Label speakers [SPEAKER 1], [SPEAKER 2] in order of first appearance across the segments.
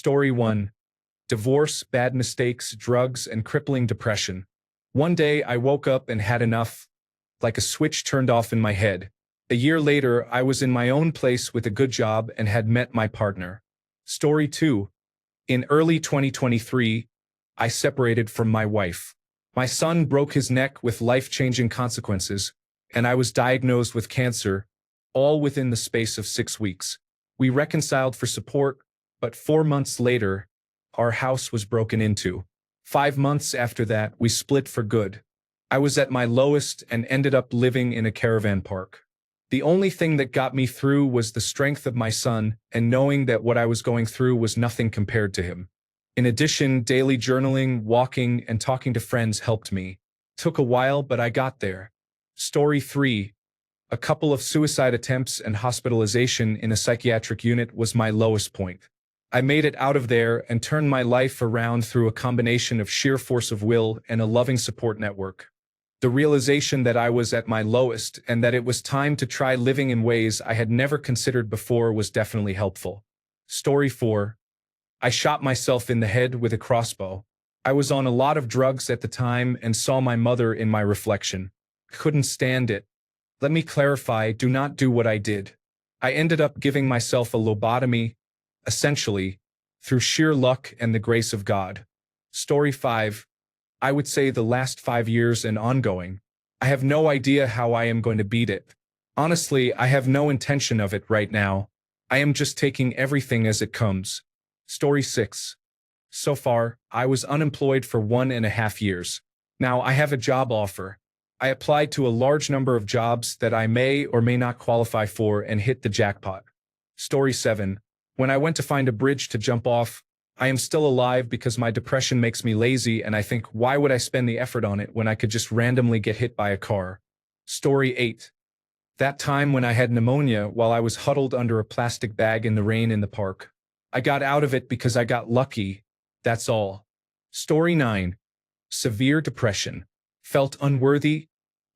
[SPEAKER 1] Story 1. Divorce, bad mistakes, drugs, and crippling depression. One day I woke up and had enough, like a switch turned off in my head. A year later, I was in my own place with a good job and had met my partner. Story 2. In early 2023, I separated from my wife. My son broke his neck with life-changing consequences, and I was diagnosed with cancer, all within the space of 6 weeks. We reconciled for support, but 4 months later, our house was broken into. 5 months after that, we split for good. I was at my lowest and ended up living in a caravan park. The only thing that got me through was the strength of my son and knowing that what I was going through was nothing compared to him. In addition, daily journaling, walking, and talking to friends helped me. Took a while, but I got there. Story 3. A couple of suicide attempts and hospitalization in a psychiatric unit was my lowest point. I made it out of there and turned my life around through a combination of sheer force of will and a loving support network. The realization that I was at my lowest and that it was time to try living in ways I had never considered before was definitely helpful. Story 4. I shot myself in the head with a crossbow. I was on a lot of drugs at the time and saw my mother in my reflection. Couldn't stand it. Let me clarify, do not do what I did. I ended up giving myself a lobotomy, essentially, through sheer luck and the grace of God. Story 5. I would say the last 5 years and ongoing. I have no idea how I am going to beat it. Honestly, I have no intention of it right now. I am just taking everything as it comes. Story 6. So far, I was unemployed for 1.5 years. Now I have a job offer. I applied to a large number of jobs that I may or may not qualify for and hit the jackpot. Story 7. When I went to find a bridge to jump off, I am still alive because my depression makes me lazy and I think, why would I spend the effort on it when I could just randomly get hit by a car? Story 8. That time when I had pneumonia while I was huddled under a plastic bag in the rain in the park. I got out of it because I got lucky. That's all. Story 9. Severe depression. Felt unworthy,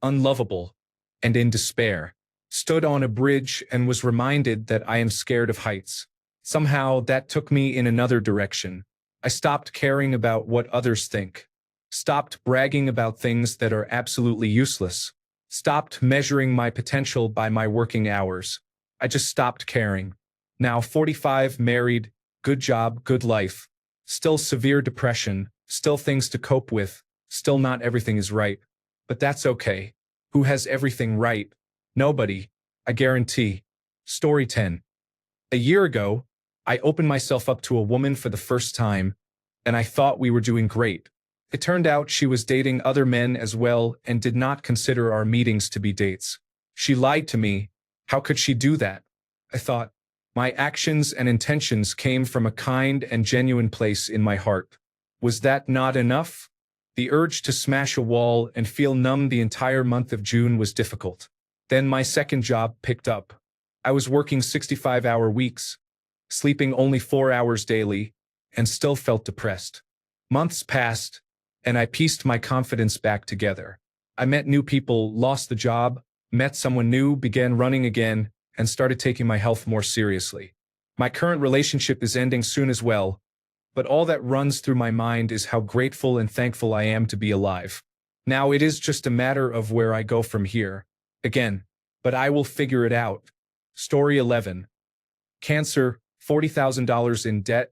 [SPEAKER 1] unlovable, and in despair. Stood on a bridge and was reminded that I am scared of heights. Somehow that took me in another direction. I stopped caring about what others think. Stopped bragging about things that are absolutely useless. Stopped measuring my potential by my working hours. I just stopped caring. Now 45, married, good job, good life. Still severe depression, still things to cope with, still not everything is right. But that's okay. Who has everything right? Nobody, I guarantee. Story 10. A year ago, I opened myself up to a woman for the first time, and I thought we were doing great. It turned out she was dating other men as well and did not consider our meetings to be dates. She lied to me. How could she do that? I thought. My actions and intentions came from a kind and genuine place in my heart. Was that not enough? The urge to smash a wall and feel numb the entire month of June was difficult. Then my second job picked up. I was working 65-hour weeks, sleeping only 4 hours daily, and still felt depressed. Months passed, and I pieced my confidence back together. I met new people, lost the job, met someone new, began running again, and started taking my health more seriously. My current relationship is ending soon as well, but all that runs through my mind is how grateful and thankful I am to be alive. Now it is just a matter of where I go from here. Again, but I will figure it out. Story 11. Cancer, $40,000 in debt,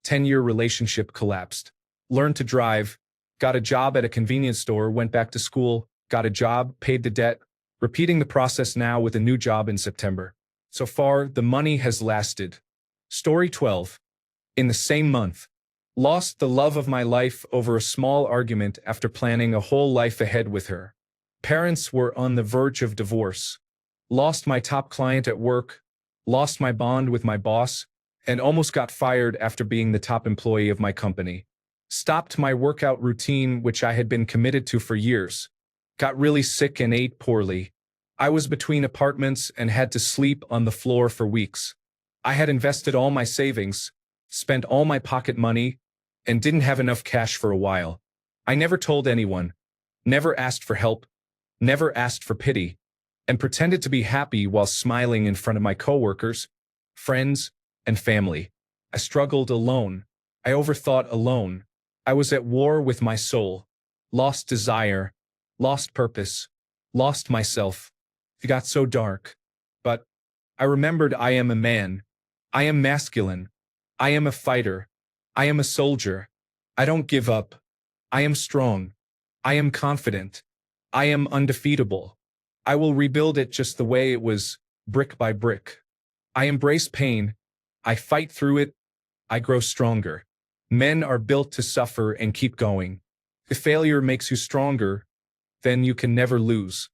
[SPEAKER 1] 10-year relationship collapsed. Learned to drive, got a job at a convenience store, went back to school, got a job, paid the debt, repeating the process now with a new job in September. So far, the money has lasted. Story 12. In the same month, lost the love of my life over a small argument after planning a whole life ahead with her. Parents were on the verge of divorce. Lost my top client at work, lost my bond with my boss, and almost got fired after being the top employee of my company. Stopped my workout routine, which I had been committed to for years. Got really sick and ate poorly. I was between apartments and had to sleep on the floor for weeks. I had invested all my savings, spent all my pocket money, and didn't have enough cash for a while. I never told anyone, never asked for help, never asked for pity, and pretended to be happy while smiling in front of my coworkers, friends, and family. I struggled alone. I overthought alone. I was at war with my soul. Lost desire. Lost purpose. Lost myself. It got so dark. But I remembered I am a man. I am masculine. I am a fighter. I am a soldier. I don't give up. I am strong. I am confident. I am undefeatable. I will rebuild it just the way it was, brick by brick. I embrace pain. I fight through it. I grow stronger. Men are built to suffer and keep going. If failure makes you stronger, then you can never lose.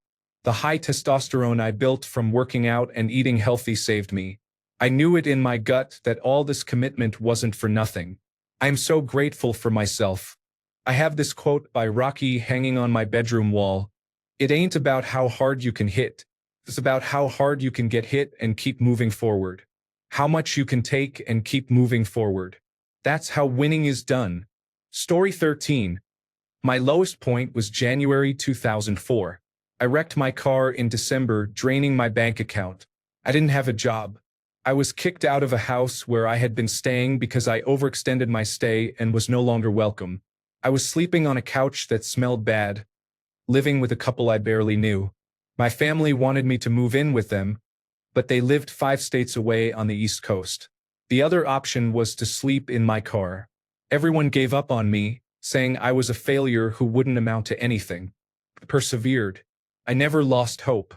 [SPEAKER 1] The high testosterone I built from working out and eating healthy saved me. I knew it in my gut that all this commitment wasn't for nothing. I am so grateful for myself. I have this quote by Rocky hanging on my bedroom wall. It ain't about how hard you can hit. It's about how hard you can get hit and keep moving forward. How much you can take and keep moving forward. That's how winning is done. Story 13. My lowest point was January 2004. I wrecked my car in December, draining my bank account. I didn't have a job. I was kicked out of a house where I had been staying because I overextended my stay and was no longer welcome. I was sleeping on a couch that smelled bad, living with a couple I barely knew. My family wanted me to move in with them, but they lived 5 states away on the East Coast. The other option was to sleep in my car. Everyone gave up on me, saying I was a failure who wouldn't amount to anything. I persevered. I never lost hope.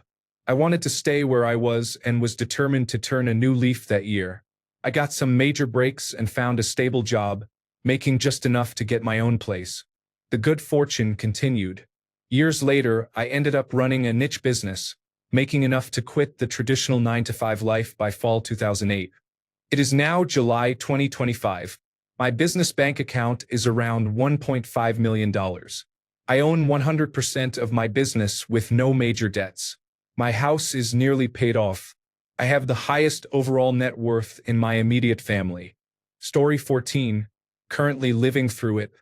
[SPEAKER 1] I wanted to stay where I was and was determined to turn a new leaf that year. I got some major breaks and found a stable job, making just enough to get my own place. The good fortune continued. Years later, I ended up running a niche business, making enough to quit the traditional 9-to-5 life by fall 2008. It is now July 2025. My business bank account is around $1.5 million. I own 100% of my business with no major debts. My house is nearly paid off. I have the highest overall net worth in my immediate family. Story 14. Currently living through it.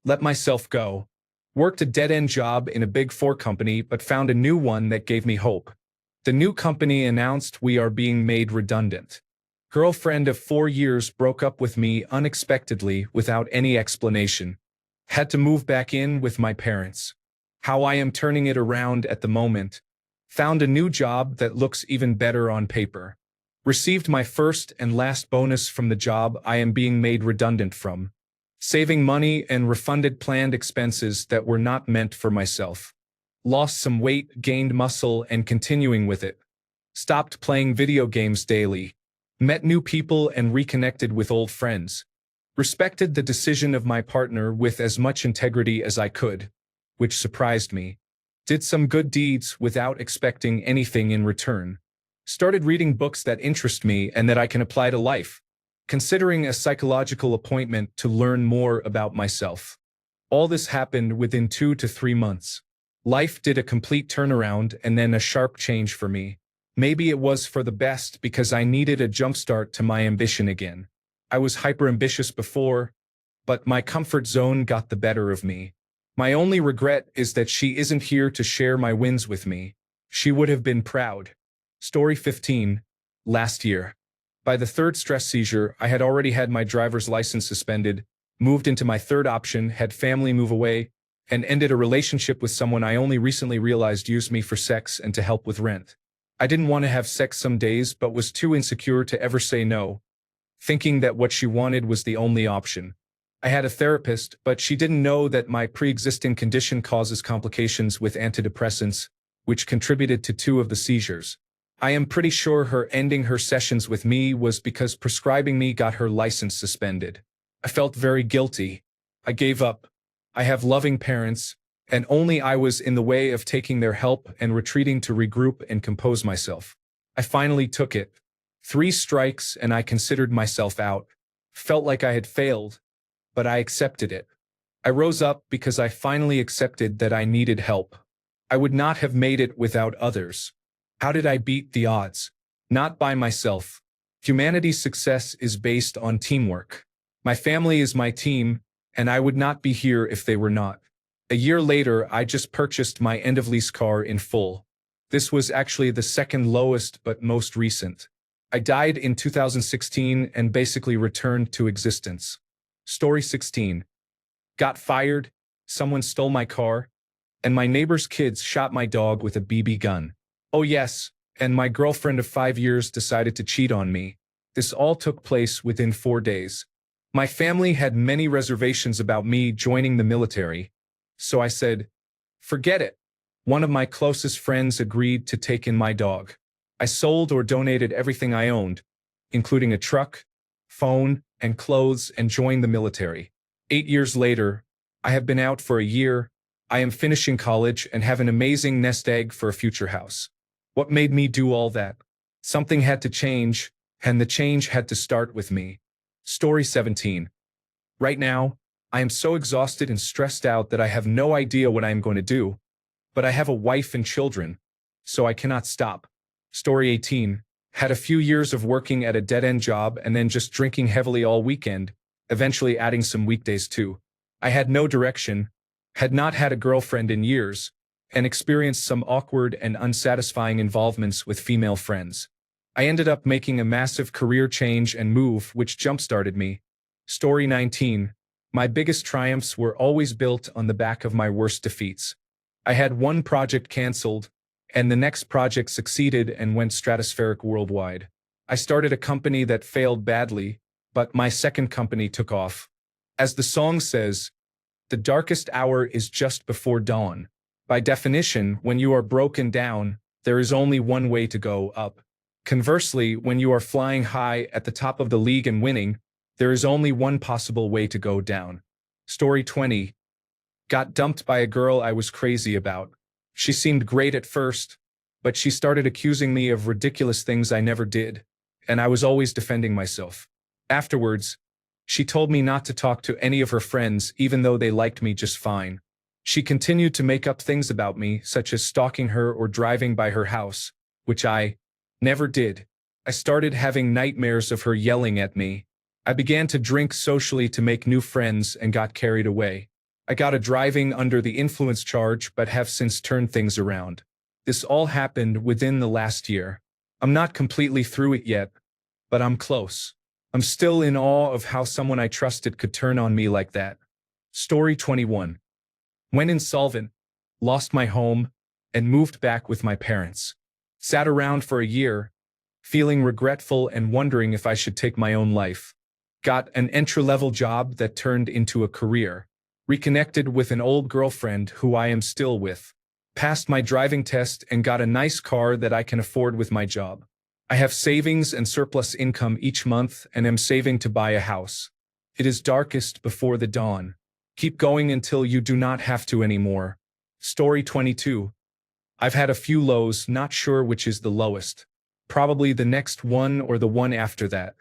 [SPEAKER 1] Let myself go. Worked a dead-end job in a Big Four company but found a new one that gave me hope. The new company announced we are being made redundant. Girlfriend of 4 years broke up with me unexpectedly without any explanation. Had to move back in with my parents. How I am turning it around at the moment. Found a new job that looks even better on paper. Received my first and last bonus from the job I am being made redundant from. Saving money and refunded planned expenses that were not meant for myself. Lost some weight, gained muscle, and continuing with it. Stopped playing video games daily. Met new people and reconnected with old friends. Respected the decision of my partner with as much integrity as I could, which surprised me. Did some good deeds without expecting anything in return. Started reading books that interest me and that I can apply to life. Considering a psychological appointment to learn more about myself. All this happened within 2 to 3 months. Life did a complete turnaround and then a sharp change for me. Maybe it was for the best because I needed a jumpstart to my ambition again. I was hyper-ambitious before, but my comfort zone got the better of me. My only regret is that she isn't here to share my wins with me. She would have been proud. Story 15. Last year. By the 3rd stress seizure, I had already had my driver's license suspended, moved into my 3rd option, had family move away, and ended a relationship with someone I only recently realized used me for sex and to help with rent. I didn't want to have sex some days but was too insecure to ever say no, thinking that what she wanted was the only option. I had a therapist, but she didn't know that my pre-existing condition causes complications with antidepressants, which contributed to 2 of the seizures. I am pretty sure her ending her sessions with me was because prescribing me got her license suspended. I felt very guilty. I gave up. I have loving parents, and only I was in the way of taking their help and retreating to regroup and compose myself. I finally took it. 3 strikes and I considered myself out. Felt like I had failed, but I accepted it. I rose up because I finally accepted that I needed help. I would not have made it without others. How did I beat the odds? Not by myself. Humanity's success is based on teamwork. My family is my team, and I would not be here if they were not. A year later, I just purchased my end-of-lease car in full. This was actually the 2nd lowest but most recent. I died in 2016 and basically returned to existence. Story 16. Got fired, someone stole my car, and my neighbor's kids shot my dog with a BB gun. Oh yes, and my girlfriend of 5 years decided to cheat on me. This all took place within 4 days. My family had many reservations about me joining the military, so I said, forget it. One of my closest friends agreed to take in my dog. I sold or donated everything I owned, including a truck, phone, and clothes, and joined the military. 8 years later, I have been out for a year. I am finishing college and have an amazing nest egg for a future house. What made me do all that? Something had to change, and the change had to start with me. Story 17. Right now, I am so exhausted and stressed out that I have no idea what I am going to do, but I have a wife and children, so I cannot stop. Story 18. Had a few years of working at a dead-end job and then just drinking heavily all weekend, eventually adding some weekdays too. I had no direction, had not had a girlfriend in years, and experienced some awkward and unsatisfying involvements with female friends. I ended up making a massive career change and move which jump-started me. Story 19. My biggest triumphs were always built on the back of my worst defeats. I had one project canceled, and the next project succeeded and went stratospheric worldwide. I started a company that failed badly, but my second company took off. As the song says, the darkest hour is just before dawn. By definition, when you are broken down, there is only one way to go up. Conversely, when you are flying high at the top of the league and winning, there is only one possible way to go down. Story 20. Got dumped by a girl I was crazy about. She seemed great at first, but she started accusing me of ridiculous things I never did, and I was always defending myself. Afterwards, she told me not to talk to any of her friends even though they liked me just fine. She continued to make up things about me, such as stalking her or driving by her house, which I never did. I started having nightmares of her yelling at me. I began to drink socially to make new friends and got carried away. I got a driving under the influence charge but have since turned things around. This all happened within the last year. I'm not completely through it yet, but I'm close. I'm still in awe of how someone I trusted could turn on me like that. Story 21. Went insolvent, lost my home, and moved back with my parents. Sat around for a year, feeling regretful and wondering if I should take my own life. Got an entry-level job that turned into a career. Reconnected with an old girlfriend who I am still with. Passed my driving test and got a nice car that I can afford with my job. I have savings and surplus income each month and am saving to buy a house. It is darkest before the dawn. Keep going until you do not have to anymore. Story 22. I've had a few lows, not sure which is the lowest. Probably the next one or the one after that.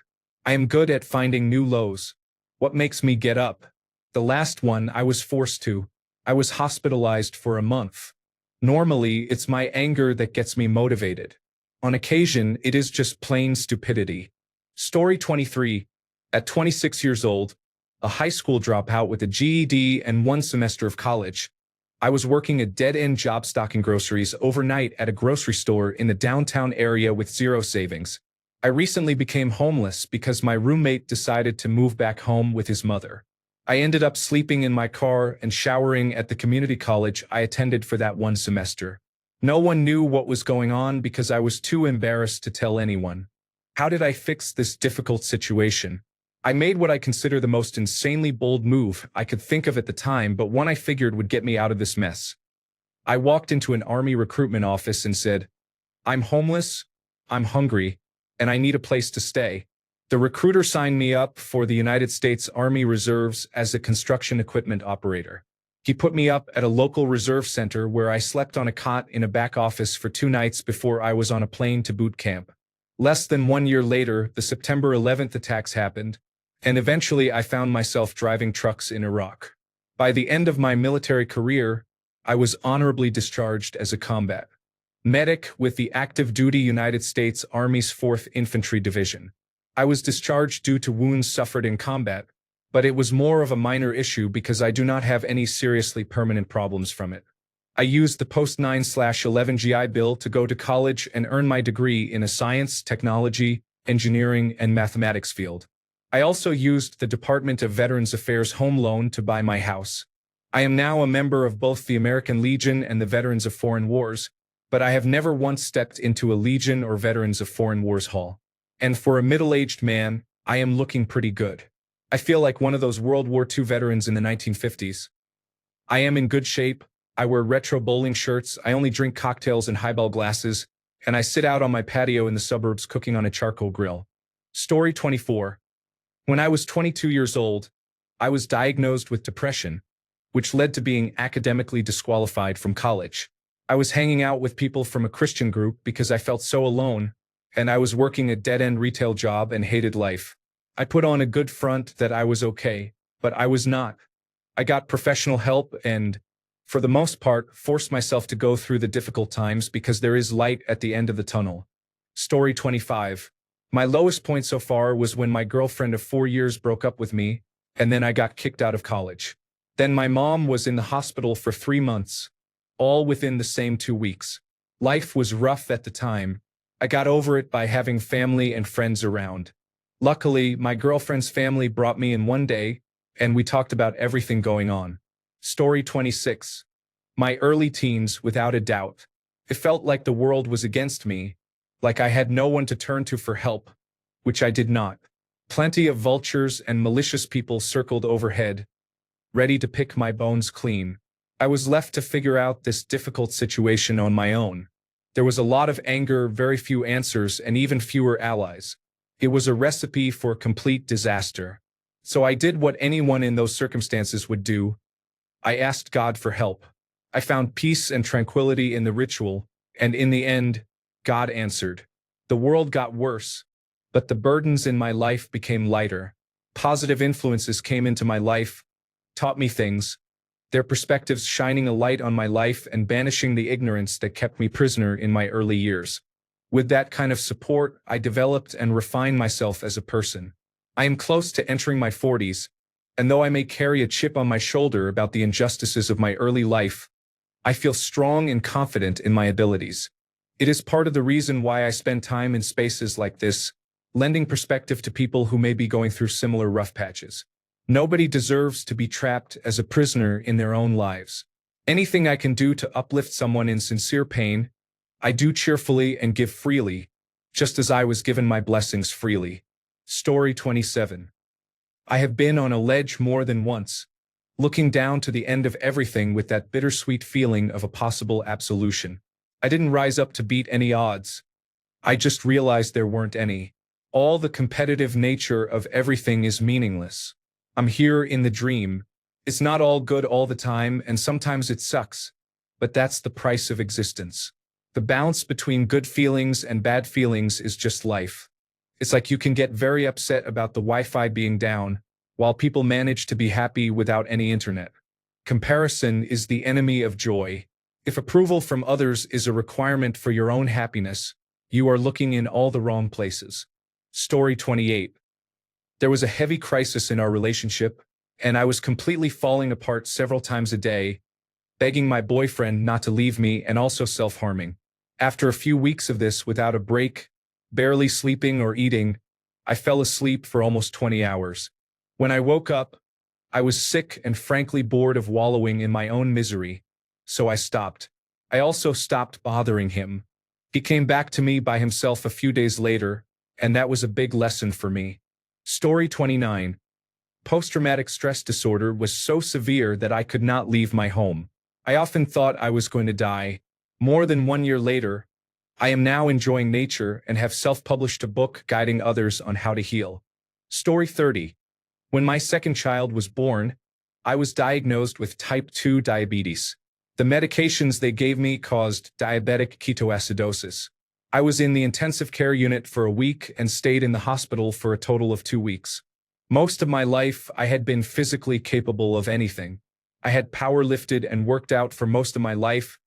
[SPEAKER 1] I am good at finding new lows. What makes me get up? The last one I was forced to. I was hospitalized for a month. Normally, it's my anger that gets me motivated. On occasion, it is just plain stupidity. Story 23. At 26 years old, a high school dropout with a GED and 1 semester of college, I was working a dead-end job stocking groceries overnight at a grocery store in the downtown area with zero savings. I recently became homeless because my roommate decided to move back home with his mother. I ended up sleeping in my car and showering at the community college I attended for that 1 semester. No one knew what was going on because I was too embarrassed to tell anyone. How did I fix this difficult situation? I made what I consider the most insanely bold move I could think of at the time, but one I figured would get me out of this mess. I walked into an Army recruitment office and said, "I'm homeless, I'm hungry, and I need a place to stay." The recruiter signed me up for the United States Army Reserves as a construction equipment operator. He put me up at a local reserve center where I slept on a cot in a back office for 2 nights before I was on a plane to boot camp. Less than 1 year later, the September 11th attacks happened, and eventually I found myself driving trucks in Iraq. By the end of my military career, I was honorably discharged as a combat medic with the active duty United States Army's 4th Infantry Division. I was discharged due to wounds suffered in combat, but it was more of a minor issue because I do not have any seriously permanent problems from it. I used the post-9/11 GI Bill to go to college and earn my degree in a science, technology, engineering, and mathematics field. I also used the Department of Veterans Affairs home loan to buy my house. I am now a member of both the American Legion and the Veterans of Foreign Wars, but I have never once stepped into a Legion or Veterans of Foreign Wars hall. And for a middle-aged man, I am looking pretty good. I feel like one of those World War II veterans in the 1950s. I am in good shape. I wear retro bowling shirts, I only drink cocktails in highball glasses, and I sit out on my patio in the suburbs cooking on a charcoal grill. Story 24. When I was 22 years old, I was diagnosed with depression, which led to being academically disqualified from college. I was hanging out with people from a Christian group because I felt so alone, and I was working a dead-end retail job and hated life. I put on a good front that I was okay, but I was not. I got professional help and, for the most part, forced myself to go through the difficult times because there is light at the end of the tunnel. Story 25. My lowest point so far was when my girlfriend of 4 years broke up with me, and then I got kicked out of college. Then my mom was in the hospital for 3 months, all within the same 2 weeks. Life was rough at the time. I got over it by having family and friends around. Luckily, my girlfriend's family brought me in one day, and we talked about everything going on. Story 26. My early teens, without a doubt. It felt like the world was against me, like I had no one to turn to for help, which I did not. Plenty of vultures and malicious people circled overhead, ready to pick my bones clean. I was left to figure out this difficult situation on my own. There was a lot of anger, very few answers, and even fewer allies. It was a recipe for complete disaster. So I did what anyone in those circumstances would do. I asked God for help. I found peace and tranquility in the ritual, and in the end, God answered. The world got worse, but the burdens in my life became lighter. Positive influences came into my life, taught me things, their perspectives shining a light on my life and banishing the ignorance that kept me prisoner in my early years. With that kind of support, I developed and refined myself as a person. I am close to entering my 40s, and though I may carry a chip on my shoulder about the injustices of my early life, I feel strong and confident in my abilities. It is part of the reason why I spend time in spaces like this, lending perspective to people who may be going through similar rough patches. Nobody deserves to be trapped as a prisoner in their own lives. Anything I can do to uplift someone in sincere pain, I do cheerfully and give freely, just as I was given my blessings freely. Story 27. I have been on a ledge more than once, looking down to the end of everything with that bittersweet feeling of a possible absolution. I didn't rise up to beat any odds. I just realized there weren't any. All the competitive nature of everything is meaningless. I'm here in the dream. It's not all good all the time, and sometimes it sucks, but that's the price of existence. The balance between good feelings and bad feelings is just life. It's like you can get very upset about the Wi-Fi being down, while people manage to be happy without any internet. Comparison is the enemy of joy. If approval from others is a requirement for your own happiness, you are looking in all the wrong places. Story 28. There was a heavy crisis in our relationship, and I was completely falling apart several times a day, begging my boyfriend not to leave me and also self-harming. After a few weeks of this without a break, barely sleeping or eating, I fell asleep for almost 20 hours. When I woke up, I was sick and frankly bored of wallowing in my own misery, so I stopped. I also stopped bothering him. He came back to me by himself a few days later, and that was a big lesson for me. Story 29. Post-traumatic stress disorder was so severe that I could not leave my home. I often thought I was going to die. More than 1 year later, I am now enjoying nature and have self-published a book guiding others on how to heal. Story 30. When my second child was born, I was diagnosed with type 2 diabetes. The medications they gave me caused diabetic ketoacidosis. I was in the intensive care unit for a week and stayed in the hospital for a total of 2 weeks. Most of my life, I had been physically capable of anything. I had power lifted and worked out for most of my life,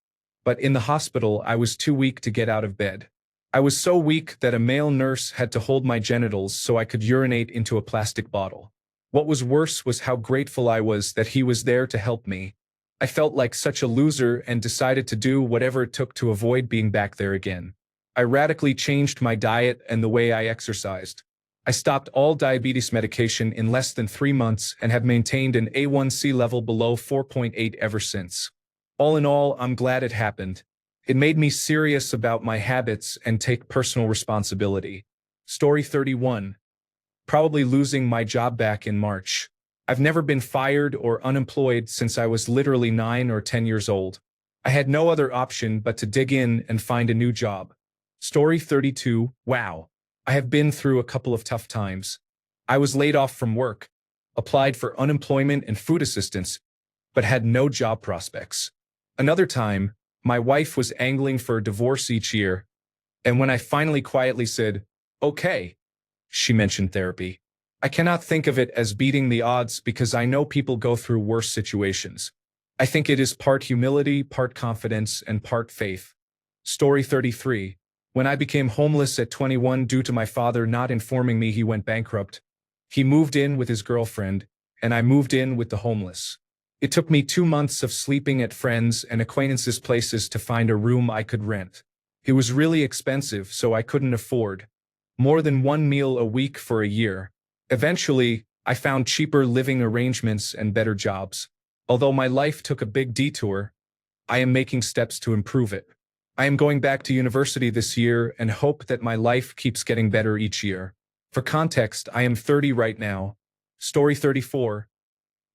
[SPEAKER 1] but in the hospital, I was too weak to get out of bed. I was so weak that a male nurse had to hold my genitals so I could urinate into a plastic bottle. What was worse was how grateful I was that he was there to help me. I felt like such a loser and decided to do whatever it took to avoid being back there again. I radically changed my diet and the way I exercised. I stopped all diabetes medication in less than 3 months and have maintained an A1C level below 4.8 ever since. All in all, I'm glad it happened. It made me serious about my habits and take personal responsibility. Story 31. Probably losing my job back in March. I've never been fired or unemployed since I was literally 9 or 10 years old. I had no other option but to dig in and find a new job. Story 32. Wow. I have been through a couple of tough times. I was laid off from work, applied for unemployment and food assistance, but had no job prospects. Another time, my wife was angling for a divorce each year, and when I finally quietly said, "Okay," she mentioned therapy. I cannot think of it as beating the odds because I know people go through worse situations. I think it is part humility, part confidence, and part faith. Story 33. When I became homeless at 21 due to my father not informing me he went bankrupt, he moved in with his girlfriend, and I moved in with the homeless. It took me 2 months of sleeping at friends' and acquaintances' places to find a room I could rent. It was really expensive, so I couldn't afford more than one meal a week for a year. Eventually, I found cheaper living arrangements and better jobs. Although my life took a big detour, I am making steps to improve it. I am going back to university this year and hope that my life keeps getting better each year. For context, I am 30 right now. Story 34.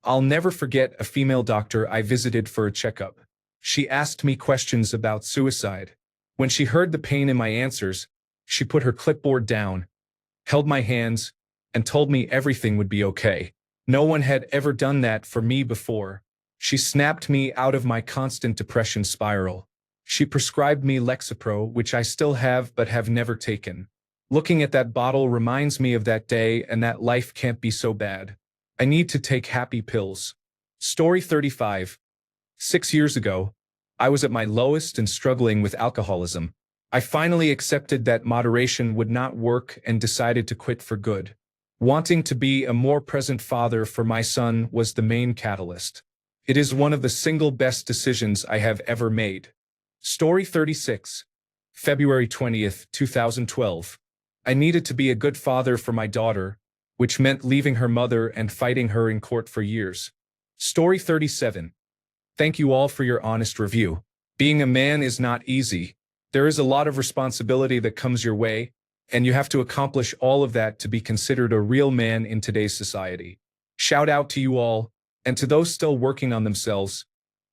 [SPEAKER 1] I'll never forget a female doctor I visited for a checkup. She asked me questions about suicide. When she heard the pain in my answers, she put her clipboard down, held my hands, and told me everything would be okay. No one had ever done that for me before. She snapped me out of my constant depression spiral. She prescribed me Lexapro, which I still have but have never taken. Looking at that bottle reminds me of that day and that life can't be so bad. I need to take happy pills. Story 35. 6 years ago, I was at my lowest and struggling with alcoholism. I finally accepted that moderation would not work and decided to quit for good. Wanting to be a more present father for my son was the main catalyst. It is one of the single best decisions I have ever made. Story 36. February 20th, 2012. I needed to be a good father for my daughter, which meant leaving her mother and fighting her in court for years. Story 37. Thank you all for your honest review. Being a man is not easy. There is a lot of responsibility that comes your way, and you have to accomplish all of that to be considered a real man in today's society. Shout out to you all, and to those still working on themselves.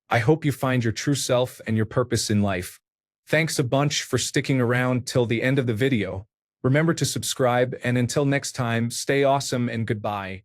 [SPEAKER 1] I hope you find your true self and your purpose in life. Thanks a bunch for sticking around till the end of the video. Remember to subscribe, and until next time, stay awesome and goodbye.